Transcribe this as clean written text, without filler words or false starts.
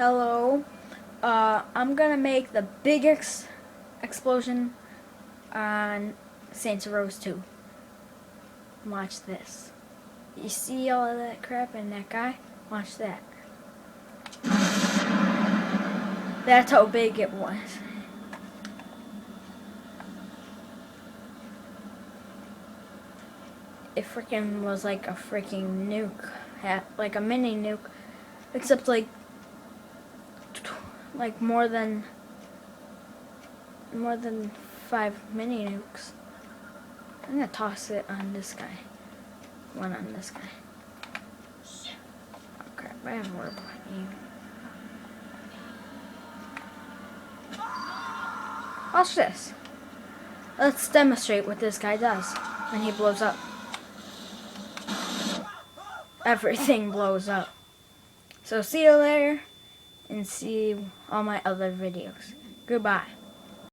Hello. I'm gonna make the biggest explosion on Saints Row 2. Watch this. You see all of that crap in that guy? Watch that. That's how big it was. It freaking was like a freaking nuke. Like a mini nuke. Except like more than 5 mini nukes. I'm gonna toss it on this guy. One on this guy. Oh crap, I have more aim. Watch this. Let's demonstrate what this guy does when he blows up. Everything blows up. So see you later and see all my other videos. Goodbye.